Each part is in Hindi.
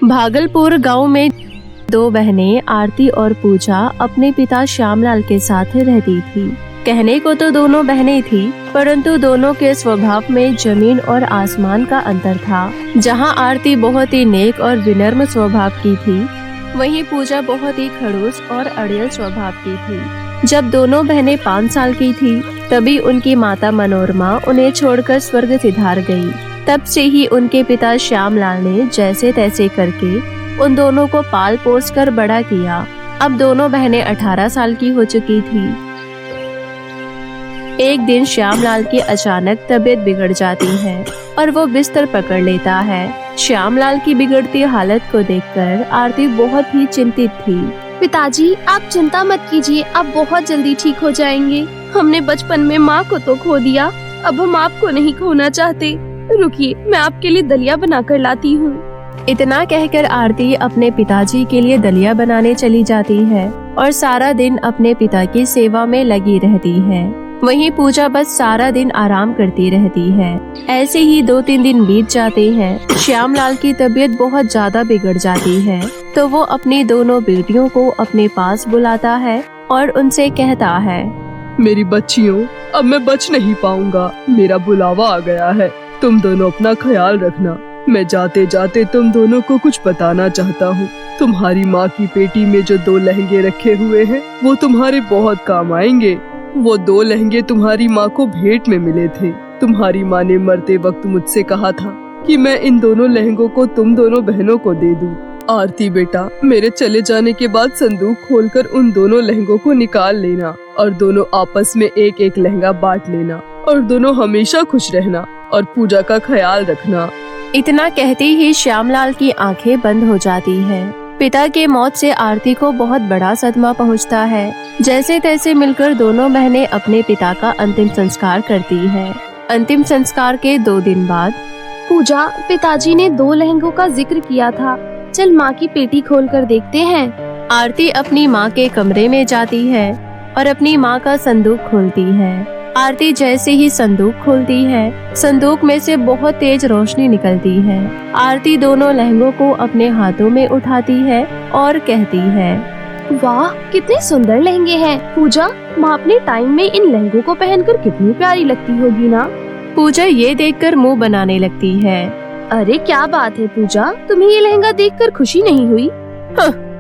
भागलपुर गांव में दो बहनें आरती और पूजा अपने पिता श्यामलाल के साथ रहती थी। कहने को तो दोनों बहनें थी, परंतु दोनों के स्वभाव में जमीन और आसमान का अंतर था। जहां आरती बहुत ही नेक और विनम्र स्वभाव की थी, वहीं पूजा बहुत ही खड़ूस और अड़ियल स्वभाव की थी। जब दोनों बहनें 5 साल की थी, तभी उनकी माता मनोरमा उन्हें छोड़कर स्वर्ग सिधार गई। तब से ही उनके पिता श्यामलाल ने जैसे तैसे करके उन दोनों को पाल पोस कर बड़ा किया। अब दोनों बहनें 18 साल की हो चुकी थी। एक दिन श्यामलाल की अचानक तबीयत बिगड़ जाती है और वो बिस्तर पकड़ लेता है। श्यामलाल की बिगड़ती हालत को देखकर आरती बहुत ही चिंतित थी। पिताजी, आप चिंता मत कीजिए, आप बहुत जल्दी ठीक हो जाएंगे। हमने बचपन में माँ को तो खो दिया, अब हम आपको नहीं खोना चाहते। रुकिए, मैं आपके लिए दलिया बनाकर लाती हूँ। इतना कहकर आरती अपने पिताजी के लिए दलिया बनाने चली जाती है और सारा दिन अपने पिता की सेवा में लगी रहती है। वहीं पूजा बस सारा दिन आराम करती रहती है। ऐसे ही 2-3 दिन बीत जाते हैं। श्यामलाल की तबीयत बहुत ज्यादा बिगड़ जाती है, तो वो अपनी दोनों बेटियों को अपने पास बुलाता है और उनसे कहता है, मेरी बच्चियों, अब मैं बच नहीं पाऊंगा, मेरा बुलावा आ गया है। तुम दोनों अपना ख्याल रखना। मैं जाते जाते तुम दोनों को कुछ बताना चाहता हूँ। तुम्हारी माँ की पेटी में जो 2 लहंगे रखे हुए हैं, वो तुम्हारे बहुत काम आएंगे। वो 2 लहंगे तुम्हारी माँ को भेंट में मिले थे। तुम्हारी माँ ने मरते वक्त मुझसे कहा था कि मैं इन दोनों लहंगों को तुम दोनों बहनों को दे दूँ। आरती बेटा, मेरे चले जाने के बाद संदूक खोलकर उन दोनों लहंगों को निकाल लेना और दोनों आपस में एक एक लहंगा बांट लेना और दोनों हमेशा खुश रहना और पूजा का ख्याल रखना। इतना कहते ही श्यामलाल की आंखें बंद हो जाती हैं। पिता के मौत से आरती को बहुत बड़ा सदमा पहुंचता है। जैसे तैसे मिलकर दोनों बहनें अपने पिता का अंतिम संस्कार करती हैं। अंतिम संस्कार के 2 दिन बाद, पूजा, पिताजी ने 2 लहंगों का जिक्र किया था, चल माँ की पेटी खोल कर देखते हैं। आरती अपनी माँ के कमरे में जाती है और अपनी माँ का संदूक खोलती है। आरती जैसे ही संदूक खोलती है, संदूक में से बहुत तेज रोशनी निकलती है। आरती दोनों लहंगों को अपने हाथों में उठाती है और कहती है, वाह, कितने सुंदर लहंगे हैं। पूजा, माँ अपने टाइम में इन लहंगों को पहनकर कितनी प्यारी लगती होगी ना। पूजा ये देखकर मुंह बनाने लगती है। अरे क्या बात है पूजा, तुम्हें ये लहंगा देखकर खुशी नहीं हुई?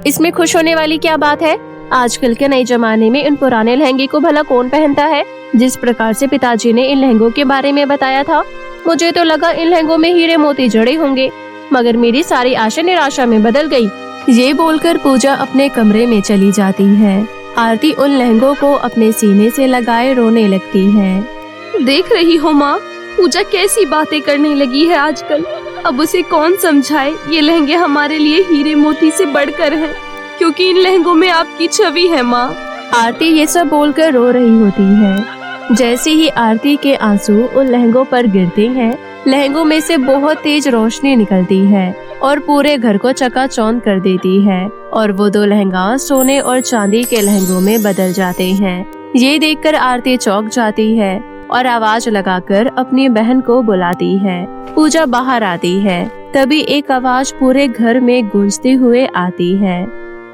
इसमें खुश होने वाली क्या बात है? आजकल के नए जमाने में इन पुराने लहंगे को भला कौन पहनता है? जिस प्रकार से पिताजी ने इन लहंगों के बारे में बताया था, मुझे तो लगा इन लहंगों में हीरे मोती जड़े होंगे, मगर मेरी सारी आशा निराशा में बदल गई। ये बोलकर पूजा अपने कमरे में चली जाती है। आरती उन लहंगों को अपने सीने से लगाए रोने लगती है। देख रही हो माँ, पूजा कैसी बातें करने लगी है आजकल। अब उसे कौन समझाए, ये लहंगे हमारे लिए हीरे मोती से बढ़कर हैं, क्योंकि इन लहंगों में आपकी छवि है माँ। आरती ये सब बोलकर रो रही होती है। जैसे ही आरती के आंसू उन लहंगों पर गिरते हैं, लहंगों में से बहुत तेज रोशनी निकलती है और पूरे घर को चकाचौंध कर देती है और वो 2 लहंगा सोने और चांदी के लहंगों में बदल जाते हैं। ये देखकर आरती चौंक जाती है और आवाज लगाकर अपनी बहन को बुलाती है। पूजा बाहर आती है, तभी एक आवाज पूरे घर में गूंजते हुए आती है,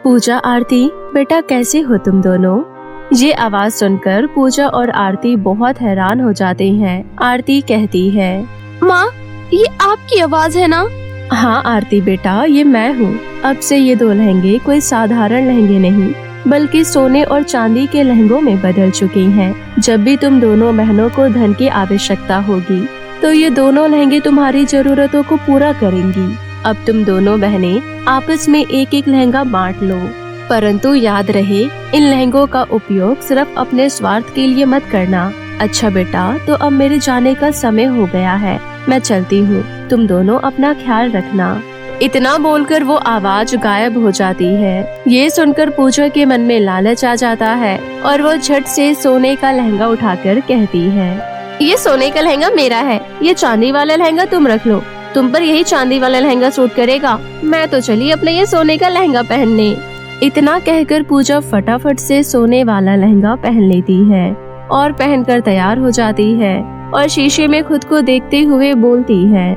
पूजा, आरती, बेटा कैसे हो तुम दोनों? ये आवाज सुनकर पूजा और आरती बहुत हैरान हो जाते हैं। आरती कहती है, माँ, ये आपकी आवाज है ना? हाँ आरती बेटा, ये मैं हूँ। अब से ये 2 लहंगे कोई साधारण लहंगे नहीं, बल्कि सोने और चांदी के लहंगों में बदल चुके हैं। जब भी तुम दोनों बहनों को धन की आवश्यकता होगी, तो ये दोनों लहंगे तुम्हारी जरूरतों को पूरा करेंगी। अब तुम दोनों बहनें आपस में एक एक लहंगा बांट लो, परंतु याद रहे, इन लहंगों का उपयोग सिर्फ अपने स्वार्थ के लिए मत करना। अच्छा बेटा, तो अब मेरे जाने का समय हो गया है, मैं चलती हूँ। तुम दोनों अपना ख्याल रखना। इतना बोलकर वो आवाज गायब हो जाती है। ये सुनकर पूजा के मन में लालच आ जाता है और वो झट से सोने का लहंगा उठाकर कहती है, ये सोने का लहंगा मेरा है, ये चांदी वाला लहंगा तुम रख लो। तुम पर यही चांदी वाला लहंगा सूट करेगा। मैं तो चली अपने ये सोने का लहंगा पहनने। इतना कहकर पूजा फटाफट से सोने वाला लहंगा पहन लेती है और पहनकर तैयार हो जाती है और शीशे में खुद को देखते हुए बोलती है,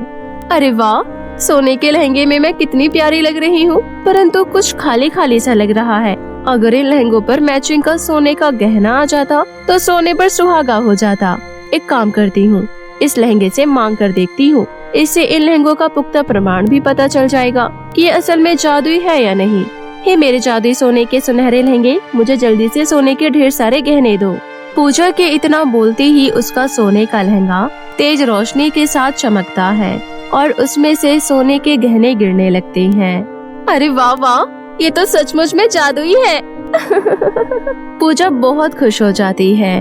अरे वाह, सोने के लहंगे में मैं कितनी प्यारी लग रही हूँ, परंतु कुछ खाली खाली सा लग रहा है। अगर इन लहंगों पर मैचिंग का सोने का गहना आ जाता तो सोने पर सुहागा हो जाता। एक काम करती हूँ, इस लहंगे से मांग कर देखती हूँ। इससे इन लहंगों का पुख्ता प्रमाण भी पता चल जाएगा कि ये असल में जादुई है या नहीं। हे मेरे जादुई सोने के सुनहरे लहंगे, मुझे जल्दी से सोने के ढेर सारे गहने दो। पूजा के इतना बोलते ही उसका सोने का लहंगा तेज रोशनी के साथ चमकता है और उसमें से सोने के गहने गिरने लगते हैं। अरे वाह वाह, ये तो सचमुच में जादुई है। पूजा बहुत खुश हो जाती है।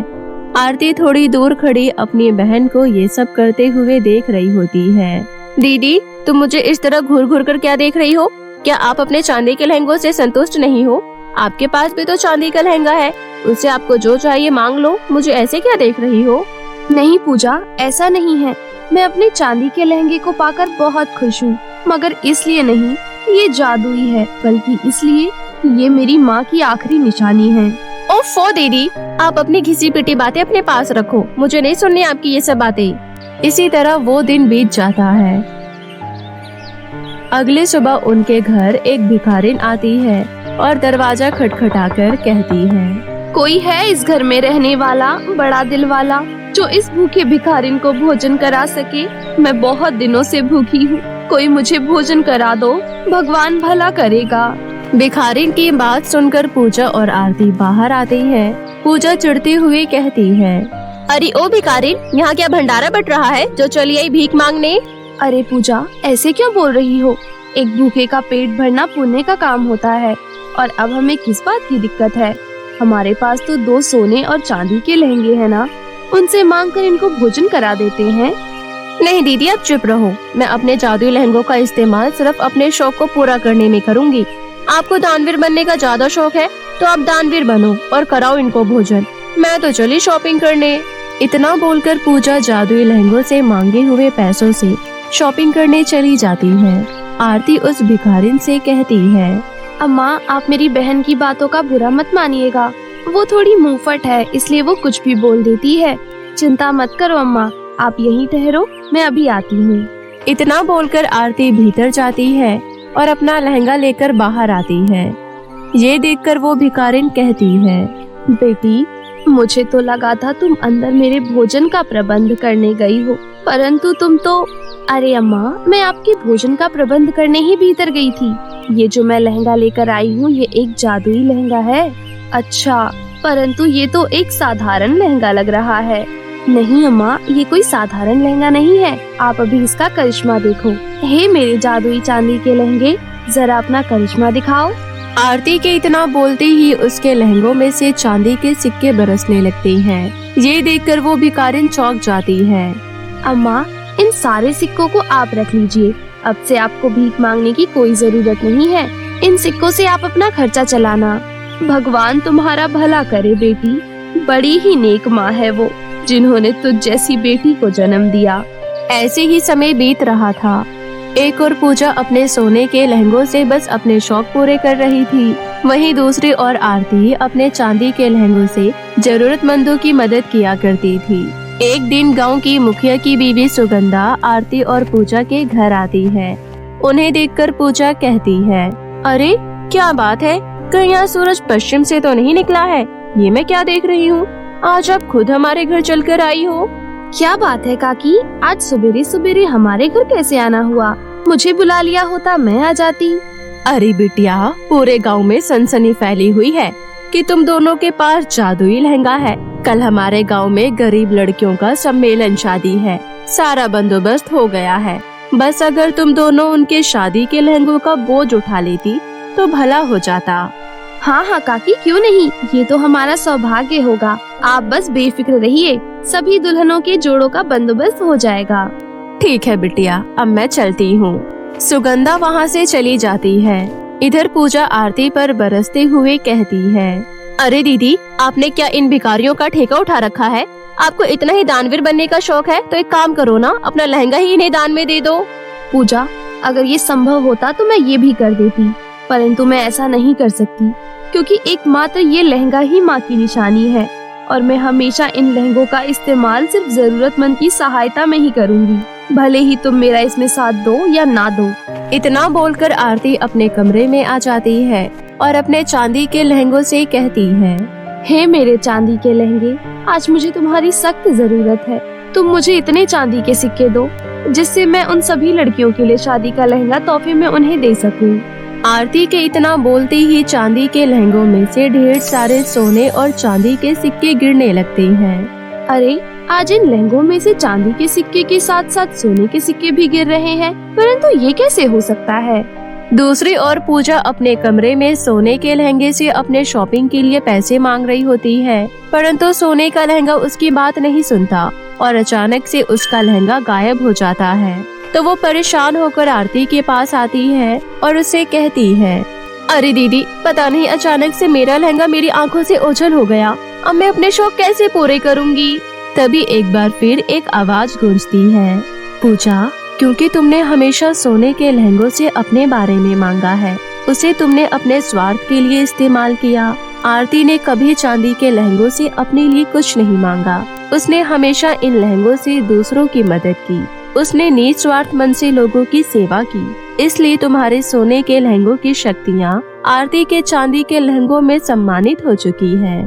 आरती थोड़ी दूर खड़ी अपनी बहन को ये सब करते हुए देख रही होती है। दीदी, तुम मुझे इस तरह घूर घूर कर क्या देख रही हो? क्या आप अपने चांदी के लहंगों से संतुष्ट नहीं हो? आपके पास भी तो चांदी का लहंगा है, उससे आपको जो चाहिए मांग लो। मुझे ऐसे क्या देख रही हो? नहीं पूजा, ऐसा नहीं है। मैं अपने चांदी के लहंगे को पाकर बहुत खुश हूँ, मगर इसलिए नहीं ये जादुई है, बल्कि इसलिए ये मेरी माँ की आखिरी निशानी है। ओफो दीदी, आप अपनी घिसी पिटी बातें अपने पास रखो, मुझे नहीं सुननी आपकी ये सब बातें। इसी तरह वो दिन बीत जाता है। अगली सुबह उनके घर एक भिखारिन आती है और दरवाजा खटखटाकर कहती है, कोई है इस घर में रहने वाला बड़ा दिल वाला जो इस भूखे भिखारिन को भोजन करा सके? मैं बहुत दिनों से भूखी हूँ, कोई मुझे भोजन करा दो, भगवान भला करेगा। भिखारिन की बात सुनकर पूजा और आरती बाहर आती है। पूजा चिढ़ती हुई कहती है, अरे ओ भिखारिन, यहाँ क्या भंडारा बट रहा है जो चली आई भीख मांगने? अरे पूजा, ऐसे क्यों बोल रही हो? एक भूखे का पेट भरना पुण्य का काम होता है, और अब हमें किस बात की दिक्कत है? हमारे पास तो 2 सोने और चांदी के लहंगे हैं ना, उनसे मांग कर इनको भोजन करा देते हैं। नहीं दीदी, आप चुप रहो। मैं अपने जादुई लहंगों का इस्तेमाल सिर्फ अपने शौक को पूरा करने में करूंगी। आपको दानवीर बनने का ज्यादा शौक है तो आप दानवीर बनो और कराओ इनको भोजन। मैं तो चली शॉपिंग करने। इतना बोलकर पूजा जादुई लहंगों से मांगे हुए पैसों से शॉपिंग करने चली जाती है। आरती उस भिखारिन से कहती है, अम्मा, आप मेरी बहन की बातों का बुरा मत मानिएगा, वो थोड़ी मुंहफट है, इसलिए वो कुछ भी बोल देती है। चिंता मत करो अम्मा, आप यहीं ठहरो, मैं अभी आती हूँ। इतना बोलकर आरती भीतर जाती है और अपना लहंगा लेकर बाहर आती है। ये देखकर वो भिखारिन कहती है, बेटी, मुझे तो लगा था तुम अंदर मेरे भोजन का प्रबंध करने गई हो, परंतु तुम तो। अरे अम्मा, मैं आपके भोजन का प्रबंध करने ही भीतर गई थी। ये जो मैं लहंगा लेकर आई हूँ, ये एक जादुई लहंगा है। अच्छा, परंतु ये तो एक साधारण लहंगा लग रहा है। नहीं अम्मा, ये कोई साधारण लहंगा नहीं है, आप अभी इसका करिश्मा देखो। हे मेरे जादुई चांदी के लहंगे, जरा अपना करिश्मा दिखाओ। आरती के इतना बोलते ही उसके लहंगों में से चांदी के सिक्के बरसने लगते हैं। ये देखकर वो भिखारिन चौंक जाती है। अम्मा, इन सारे सिक्कों को आप रख लीजिए, अब से आपको भीख मांगने की कोई जरूरत नहीं है। इन सिक्कों से आप अपना खर्चा चलाना। भगवान तुम्हारा भला करे बेटी, बड़ी ही नेक माँ है वो, जिन्होंने तुझ जैसी बेटी को जन्म दिया। ऐसे ही समय बीत रहा था। एक और पूजा अपने सोने के लहंगों से बस अपने शौक पूरे कर रही थी, वहीं दूसरी ओर आरती अपने चांदी के लहंगों से जरूरतमंदों की मदद किया करती थी। एक दिन गांव की मुखिया की बीवी सुगंधा आरती और पूजा के घर आती है। उन्हें देखकर पूजा कहती है, अरे क्या बात है, कहीं यहाँ सूरज पश्चिम से तो नहीं निकला है? ये मैं क्या देख रही हूँ? आज आप खुद हमारे घर चलकर आई हो। क्या बात है काकी, आज सवेरे सवेरे हमारे घर कैसे आना हुआ? मुझे बुला लिया होता, मैं आ जाती। अरे बिटिया, पूरे गांव में सनसनी फैली हुई है कि तुम दोनों के पास जादुई लहंगा है। कल हमारे गांव में गरीब लड़कियों का सम्मेलन शादी है, सारा बंदोबस्त हो गया है। बस अगर तुम दोनों उनके शादी के लहंगों का बोझ उठा लेती तो भला हो जाता। हाँ हाँ काकी, क्यों नहीं, ये तो हमारा सौभाग्य होगा। आप बस बेफिक्र रहिए, सभी दुल्हनों के जोड़ों का बंदोबस्त हो जाएगा। ठीक है बिटिया, अब मैं चलती हूँ। सुगंधा वहाँ से चली जाती है। इधर पूजा आरती पर बरसते हुए कहती है, अरे दीदी, आपने क्या इन भिखारियों का ठेका उठा रखा है? आपको इतना ही दानवीर बनने का शौक है तो एक काम करो ना, अपना लहंगा ही इन्हें दान में दे दो। पूजा, अगर ये संभव होता तो मैं ये भी कर देती, परंतु मैं ऐसा नहीं कर सकती, क्योंकि एकमात्र ये लहंगा ही माँ की निशानी है और मैं हमेशा इन लहंगों का इस्तेमाल सिर्फ जरूरतमंद की सहायता में ही करूँगी। भले ही तुम मेरा इसमें साथ दो या ना दो। इतना बोलकर आरती अपने कमरे में आ जाती है और अपने चांदी के लहंगों से कहती है, हे मेरे चांदी के लहंगे, आज मुझे तुम्हारी सख्त जरूरत है। तुम मुझे इतने चांदी के सिक्के दो जिससे मैं उन सभी लड़कियों के लिए शादी का लहंगा तोहफे में उन्हें दे सकूं। आरती के इतना बोलते ही चांदी के लहंगों में से ढेर सारे सोने और चांदी के सिक्के गिरने लगते हैं। अरे, आज इन लहंगों में से चांदी के सिक्के के साथ साथ सोने के सिक्के भी गिर रहे हैं, परंतु ये कैसे हो सकता है? दूसरी ओर पूजा अपने कमरे में सोने के लहंगे से अपने शॉपिंग के लिए पैसे मांग रही होती है, परंतु सोने का लहंगा उसकी बात नहीं सुनता और अचानक से उसका लहंगा गायब हो जाता है। तो वो परेशान होकर आरती के पास आती है और उसे कहती है, अरे दीदी, पता नहीं अचानक से मेरा लहंगा मेरी आंखों से ओझल हो गया। अब मैं अपने शौक कैसे पूरे करूँगी? तभी एक बार फिर एक आवाज गूंजती है, पूजा, क्योंकि तुमने हमेशा सोने के लहंगों से अपने बारे में मांगा है, उसे तुमने अपने स्वार्थ के लिए इस्तेमाल किया। आरती ने कभी चांदी के लहंगों से अपने लिए कुछ नहीं मांगा। उसने हमेशा इन लहंगों से दूसरों की मदद की। उसने निस्वार्थ मन से लोगों की सेवा की। इसलिए तुम्हारे सोने के लहंगों की शक्तियाँ आरती के चांदी के लहंगों में सम्मानित हो चुकी है।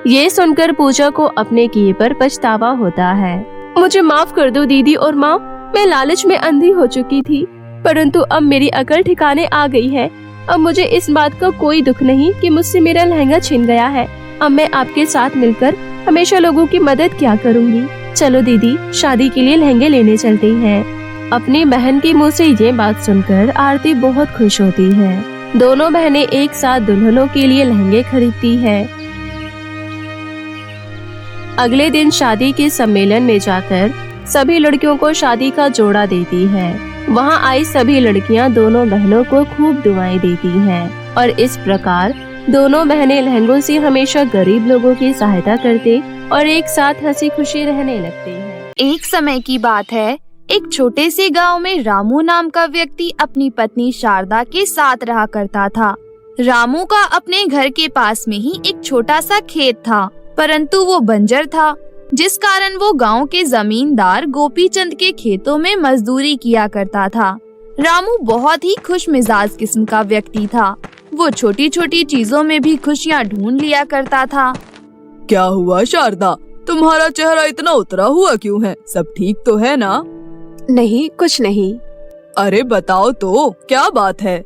ये सुनकर पूजा को अपने किए पर पछतावा होता है। मुझे माफ कर दो दीदी और माँ, मैं लालच में अंधी हो चुकी थी, परंतु अब मेरी अकल ठिकाने आ गई है। अब मुझे इस बात का कोई दुख नहीं कि मुझसे मेरा लहंगा छिन गया है। अब मैं आपके साथ मिलकर हमेशा लोगों की मदद क्या करूँगी। चलो दीदी, शादी के लिए लहंगे लेने चलते हैं। अपनी बहन के मुँह से ये बात सुनकर आरती बहुत खुश होती है। दोनों बहनें एक साथ दुल्हनों के लिए लहंगे खरीदती है। अगले दिन शादी के सम्मेलन में जाकर सभी लड़कियों को शादी का जोड़ा देती है। वहाँ आई सभी लड़कियाँ दोनों बहनों को खूब दुआएं देती हैं और इस प्रकार दोनों बहनें लहंगों से हमेशा गरीब लोगों की सहायता करते और एक साथ हंसी खुशी रहने लगते हैं। एक समय की बात है, एक छोटे से गांव में रामू नाम का व्यक्ति अपनी पत्नी शारदा के साथ रहा करता था। रामू का अपने घर के पास में ही एक छोटा सा खेत था, परंतु वो बंजर था, जिस कारण वो गांव के जमींदार गोपीचंद के खेतों में मजदूरी किया करता था। रामू बहुत ही खुश मिजाज किस्म का व्यक्ति था। वो छोटी छोटी चीजों में भी खुशियाँ ढूंढ लिया करता था। क्या हुआ शारदा, तुम्हारा चेहरा इतना उतरा हुआ क्यों है? सब ठीक तो है ना? नहीं, कुछ नहीं। अरे बताओ तो, क्या बात है?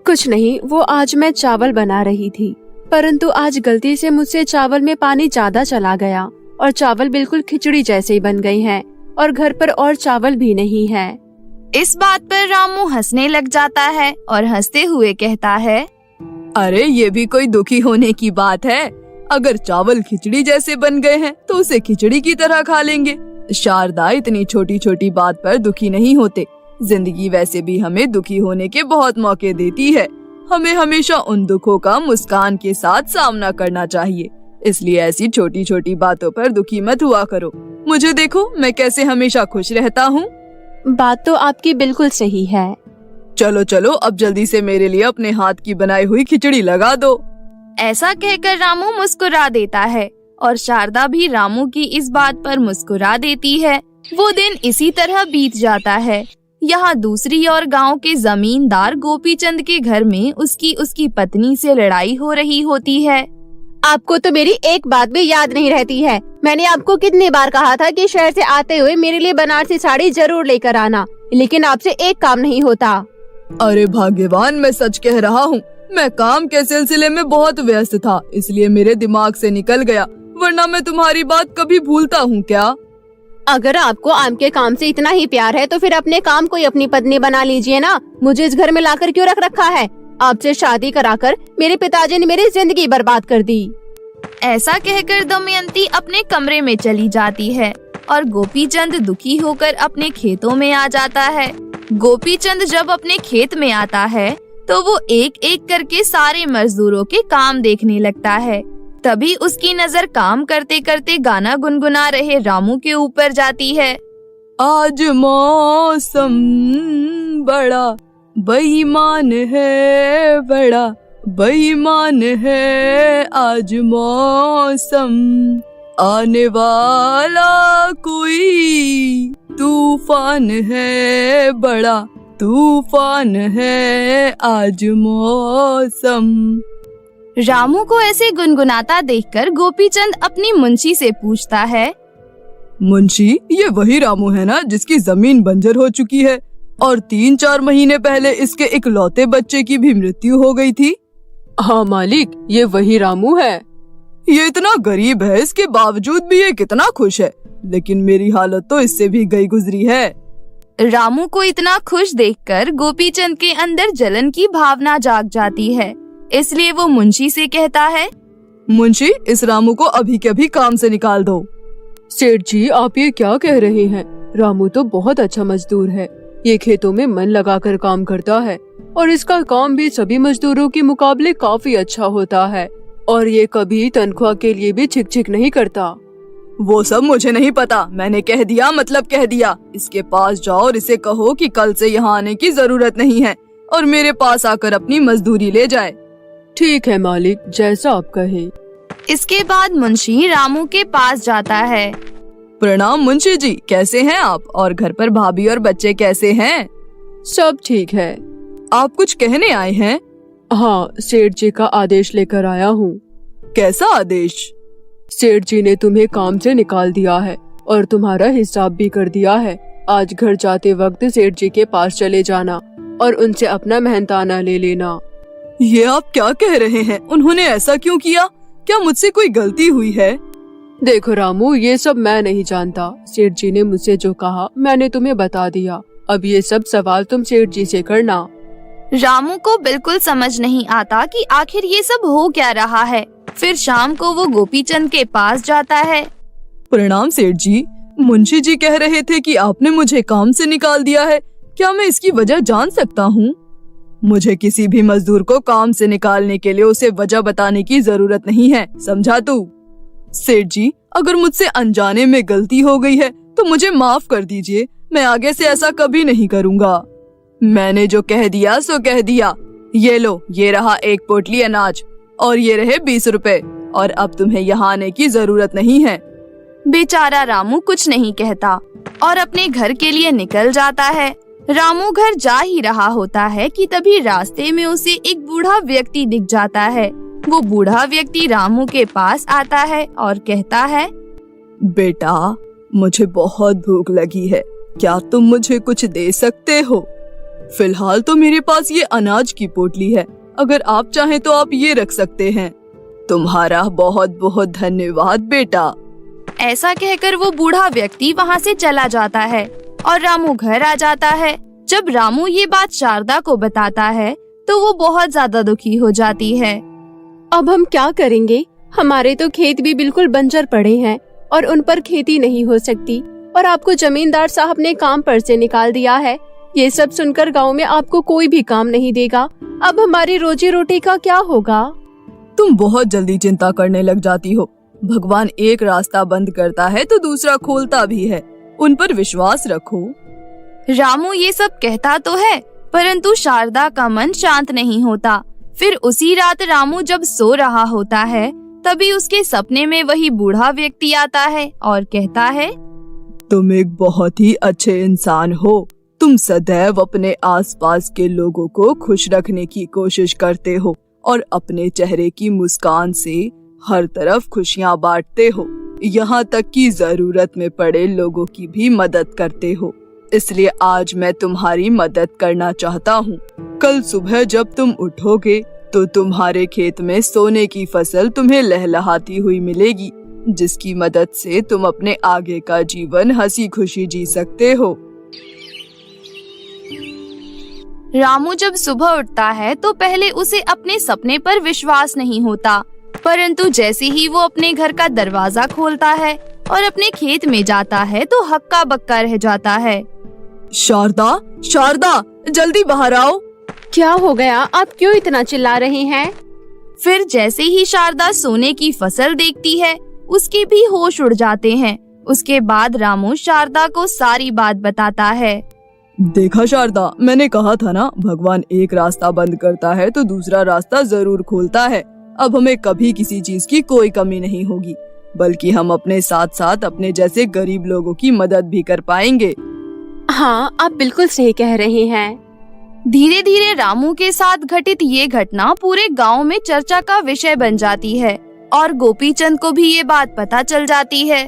कुछ नहीं, वो आज मैं चावल बना रही थी, परंतु आज गलती से मुझसे चावल में पानी ज्यादा चला गया और चावल बिल्कुल खिचड़ी जैसे ही बन गए हैं और घर पर और चावल भी नहीं है। इस बात पर रामू हंसने लग जाता है और हंसते हुए कहता है, अरे ये भी कोई दुखी होने की बात है? अगर चावल खिचड़ी जैसे बन गए हैं तो उसे खिचड़ी की तरह खा लेंगे। शारदा, इतनी छोटी छोटी बात पर दुखी नहीं होते। जिंदगी वैसे भी हमें दुखी होने के बहुत मौके देती है। हमें हमेशा उन दुखों का मुस्कान के साथ सामना करना चाहिए। इसलिए ऐसी छोटी छोटी बातों पर दुखी मत हुआ करो। मुझे देखो, मैं कैसे हमेशा खुश रहता हूँ। बात तो आपकी बिल्कुल सही है। चलो चलो, अब जल्दी से मेरे लिए अपने हाथ की बनाई हुई खिचड़ी लगा दो। ऐसा कहकर रामू मुस्कुरा देता है और शारदा भी रामू की इस बात पर मुस्कुरा देती है। वो दिन इसी तरह बीत जाता है। यहाँ दूसरी ओर गांव के जमींदार गोपीचंद के घर में उसकी पत्नी से लड़ाई हो रही होती है। आपको तो मेरी एक बात भी याद नहीं रहती है। मैंने आपको कितनी बार कहा था कि शहर से आते हुए मेरे लिए बनारसी साड़ी जरूर लेकर आना, लेकिन आपसे एक काम नहीं होता। अरे भाग्यवान, मैं सच कह रहा हूँ। मैं काम के सिलसिले में बहुत व्यस्त था, इसलिए मेरे दिमाग से निकल गया, वरना मैं तुम्हारी बात कभी भूलता हूँ क्या? अगर आपको आम के काम से इतना ही प्यार है तो फिर अपने काम को ही अपनी पत्नी बना लीजिए ना। मुझे इस घर में लाकर क्यों रख रखा है? आपसे शादी कराकर मेरे पिताजी ने मेरी जिंदगी बर्बाद कर दी। ऐसा कहकर दमयंती अपने कमरे में चली जाती है और गोपीचंद दुखी होकर अपने खेतों में आ जाता है। गोपीचंद जब अपने खेत में आता है तो वो एक एक करके सारे मजदूरों के काम देखने लगता है। तभी उसकी नजर काम करते करते गाना गुनगुना रहे रामू के ऊपर जाती है। आज मौसम बड़ा बेईमान है, बड़ा बेईमान है आज मौसम, आने वाला कोई तूफान है, बड़ा तूफान है आज मौसम। रामू को ऐसे गुनगुनाता देखकर गोपीचंद अपनी मुंशी से पूछता है, मुंशी, ये वही रामू है ना जिसकी जमीन बंजर हो चुकी है और 3-4 महीने पहले इसके इकलौते बच्चे की भी मृत्यु हो गई थी? हाँ मालिक, ये वही रामू है। ये इतना गरीब है, इसके बावजूद भी ये कितना खुश है, लेकिन मेरी हालत तो इससे भी गई गुजरी है। रामू को इतना खुश देखकर गोपीचंद के अंदर जलन की भावना जाग जाती है, इसलिए वो मुंशी से कहता है, मुंशी, इस रामू को अभी के अभी काम से निकाल दो। सेठ जी, आप ये क्या कह रहे हैं? रामू तो बहुत अच्छा मजदूर है। ये खेतों में मन लगाकर काम करता है और इसका काम भी सभी मजदूरों के मुकाबले काफी अच्छा होता है और ये कभी तनख्वाह के लिए भी छिक नहीं करता। वो सब मुझे नहीं पता, मैंने कह दिया मतलब कह दिया। इसके पास जाओ और इसे कहो कि कल से यहाँ आने की जरूरत नहीं है और मेरे पास आकर अपनी मजदूरी ले जाए। ठीक है मालिक, जैसा आप कहे। इसके बाद मुंशी रामू के पास जाता है। प्रणाम मुंशी जी, कैसे हैं आप? और घर पर भाभी और बच्चे कैसे हैं? सब ठीक है। आप कुछ कहने आए हैं? हाँ, सेठ जी का आदेश लेकर आया हूँ। कैसा आदेश? सेठ जी ने तुम्हें काम से निकाल दिया है और तुम्हारा हिसाब भी कर दिया है। आज घर जाते वक्त सेठ जी के पास चले जाना और उनसे अपना मेहनताना ले लेना। ये आप क्या कह रहे हैं? उन्होंने ऐसा क्यों किया? क्या मुझसे कोई गलती हुई है? देखो रामू, ये सब मैं नहीं जानता। सेठ जी ने मुझसे जो कहा मैंने तुम्हें बता दिया। अब ये सब सवाल तुम सेठ जी से करना। रामू को बिल्कुल समझ नहीं आता कि आखिर ये सब हो क्या रहा है। फिर शाम को वो गोपीचंद के पास जाता है। प्रणाम सेठ जी, मुंशी जी कह रहे थे कि आपने मुझे काम से निकाल दिया है। क्या मैं इसकी वजह जान सकता हूँ? मुझे किसी भी मजदूर को काम से निकालने के लिए उसे वजह बताने की जरूरत नहीं है, समझा तू? सेठ जी, अगर मुझसे अनजाने में गलती हो गई है तो मुझे माफ कर दीजिए। मैं आगे से ऐसा कभी नहीं करूँगा। मैंने जो कह दिया सो कह दिया। ये लो, ये रहा 1 पोटली अनाज और ये रहे 20 रुपए और अब तुम्हें यहाँ आने की जरूरत नहीं है। बेचारा रामू कुछ नहीं कहता और अपने घर के लिए निकल जाता है। रामू घर जा ही रहा होता है कि तभी रास्ते में उसे एक बूढ़ा व्यक्ति दिख जाता है। वो बूढ़ा व्यक्ति रामू के पास आता है और कहता है, बेटा, मुझे बहुत भूख लगी है, क्या तुम मुझे कुछ दे सकते हो? फिलहाल तो मेरे पास ये अनाज की पोटली है, अगर आप चाहें तो आप ये रख सकते हैं। तुम्हारा बहुत बहुत धन्यवाद बेटा। ऐसा कहकर वो बूढ़ा व्यक्ति वहाँ से चला जाता है और रामू घर आ जाता है। जब रामू ये बात शारदा को बताता है तो वो बहुत ज्यादा दुखी हो जाती है। अब हम क्या करेंगे? हमारे तो खेत भी बिल्कुल बंजर पड़े हैं और उन पर खेती नहीं हो सकती और आपको जमींदार साहब ने काम पर से निकाल दिया है। ये सब सुनकर गांव में आपको कोई भी काम नहीं देगा। अब हमारी रोजी रोटी का क्या होगा? तुम बहुत जल्दी चिंता करने लग जाती हो। भगवान एक रास्ता बंद करता है तो दूसरा खोलता भी है, उन पर विश्वास रखो। रामू ये सब कहता तो है, परंतु शारदा का मन शांत नहीं होता। फिर उसी रात रामू जब सो रहा होता है तभी उसके सपने में वही बूढ़ा व्यक्ति आता है और कहता है, तुम एक बहुत ही अच्छे इंसान हो। तुम सदैव अपने आसपास के लोगों को खुश रखने की कोशिश करते हो और अपने चेहरे की मुस्कान से हर तरफ खुशियाँ बांटते हो, यहाँ तक कि जरूरत में पड़े लोगों की भी मदद करते हो। इसलिए आज मैं तुम्हारी मदद करना चाहता हूँ। कल सुबह जब तुम उठोगे तो तुम्हारे खेत में सोने की फसल तुम्हें लहलहाती हुई मिलेगी, जिसकी मदद से तुम अपने आगे का जीवन हंसी खुशी जी सकते हो। रामू जब सुबह उठता है तो पहले उसे अपने सपने पर विश्वास नहीं होता, परंतु जैसे ही वो अपने घर का दरवाजा खोलता है और अपने खेत में जाता है तो हक्का बक्का रह जाता है। शारदा, शारदा, जल्दी बाहर आओ। क्या हो गया? आप क्यों इतना चिल्ला रहे हैं? फिर जैसे ही शारदा सोने की फसल देखती है उसके भी होश उड़ जाते हैं। उसके बाद रामू शारदा को सारी बात बताता है। देखा शारदा, मैंने कहा था ना, भगवान एक रास्ता बंद करता है तो दूसरा रास्ता जरूर खोलता है। अब हमें कभी किसी चीज की कोई कमी नहीं होगी। बल्कि हम अपने साथ साथ अपने जैसे गरीब लोगों की मदद भी कर पाएंगे। हाँ, आप बिल्कुल सही कह रहे हैं। धीरे धीरे रामू के साथ घटित ये घटना पूरे गांव में चर्चा का विषय बन जाती है और गोपीचंद को भी ये बात पता चल जाती है।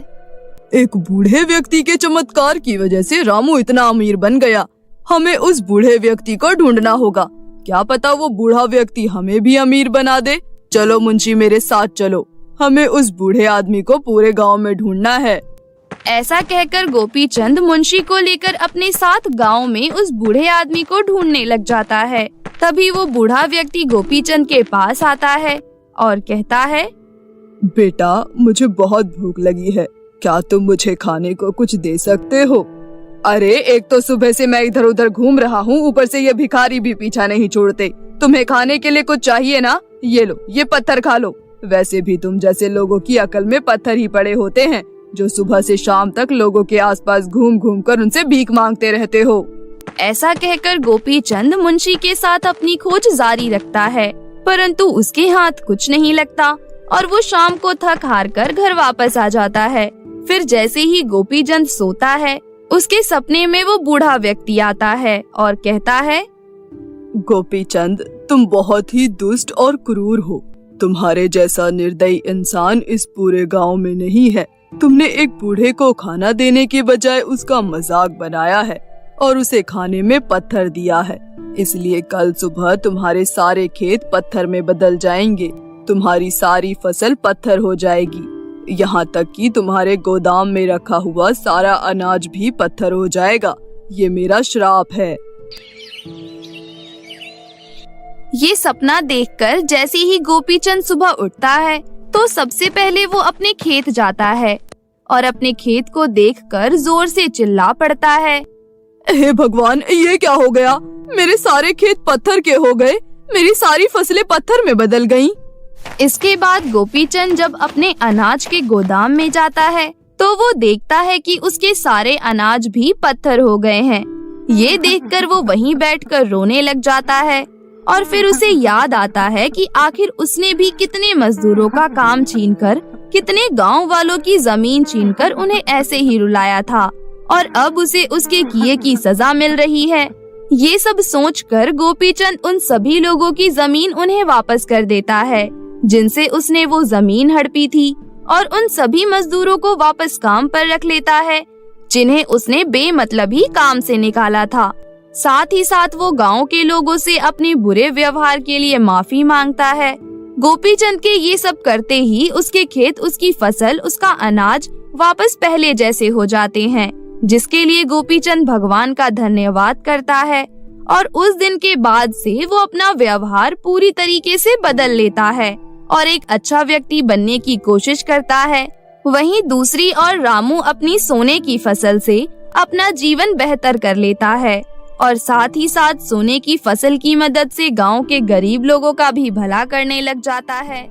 एक बूढ़े व्यक्ति के चमत्कार की वजह से रामू इतना अमीर बन गया। हमें उस बूढ़े व्यक्ति को ढूंढना होगा। क्या पता वो बूढ़ा व्यक्ति हमें भी अमीर बना दे। चलो मुंशी, मेरे साथ चलो। हमें उस बूढ़े आदमी को पूरे गांव में ढूंढना है। ऐसा कहकर गोपीचंद मुंशी को लेकर अपने साथ गांव में उस बूढ़े आदमी को ढूंढने लग जाता है। तभी वो बूढ़ा व्यक्ति गोपीचंद के पास आता है और कहता है, बेटा, मुझे बहुत भूख लगी है। क्या तुम मुझे खाने को कुछ दे सकते हो? अरे, एक तो सुबह से मैं इधर उधर घूम रहा हूँ, ऊपर से ये भिखारी भी पीछा नहीं छोड़ते। तुम्हें खाने के लिए कुछ चाहिए ना? ये लो, ये पत्थर खा लो। वैसे भी तुम जैसे लोगों की अकल में पत्थर ही पड़े होते हैं, जो सुबह से शाम तक लोगों के आसपास घूम घूम कर उनसे भीख मांगते रहते हो। ऐसा कहकर गोपीचंद मुंशी के साथ अपनी खोज जारी रखता है, परंतु उसके हाथ कुछ नहीं लगता और वो शाम को थक हार कर घर वापस आ जाता है। फिर जैसे ही गोपीचंद सोता है, उसके सपने में वो बूढ़ा व्यक्ति आता है और कहता है, गोपीचंद, तुम बहुत ही दुष्ट और क्रूर हो। तुम्हारे जैसा निर्दयी इंसान इस पूरे गांव में नहीं है। तुमने एक बूढ़े को खाना देने के बजाय उसका मजाक बनाया है और उसे खाने में पत्थर दिया है। इसलिए कल सुबह तुम्हारे सारे खेत पत्थर में बदल जाएंगे। तुम्हारी सारी फसल पत्थर हो जाएगी। यहाँ तक कि तुम्हारे गोदाम में रखा हुआ सारा अनाज भी पत्थर हो जाएगा। ये मेरा श्राप है। ये सपना देखकर जैसे ही गोपीचंद सुबह उठता है, तो सबसे पहले वो अपने खेत जाता है और अपने खेत को देखकर जोर से चिल्ला पड़ता है, हे भगवान, ये क्या हो गया? मेरे सारे खेत पत्थर के हो गए। मेरी सारी फसलें पत्थर में बदल गईं। इसके बाद गोपीचंद जब अपने अनाज के गोदाम में जाता है, तो वो देखता है कि उसके सारे अनाज भी पत्थर हो गए हैं। ये देखकर वो वहीं बैठकर रोने लग जाता है और फिर उसे याद आता है कि आखिर उसने भी कितने मजदूरों का काम छीनकर, कितने गांव वालों की जमीन छीनकर उन्हें ऐसे ही रुलाया था और अब उसे उसके किए की सजा मिल रही है। ये सब सोचकर गोपीचंद उन सभी लोगों की जमीन उन्हें वापस कर देता है जिनसे उसने वो जमीन हड़पी थी, और उन सभी मजदूरों को वापस काम पर रख लेता है जिन्हें उसने बेमतलब ही काम से निकाला था। साथ ही साथ वो गांव के लोगों से अपने बुरे व्यवहार के लिए माफी मांगता है। गोपीचंद के ये सब करते ही उसके खेत, उसकी फसल, उसका अनाज वापस पहले जैसे हो जाते हैं, जिसके लिए गोपीचंद भगवान का धन्यवाद करता है और उस दिन के बाद से वो अपना व्यवहार पूरी तरीके से बदल लेता है और एक अच्छा व्यक्ति बनने की कोशिश करता है। वहीं दूसरी ओर रामू अपनी सोने की फसल से अपना जीवन बेहतर कर लेता है और साथ ही साथ सोने की फसल की मदद से गांव के गरीब लोगों का भी भला करने लग जाता है।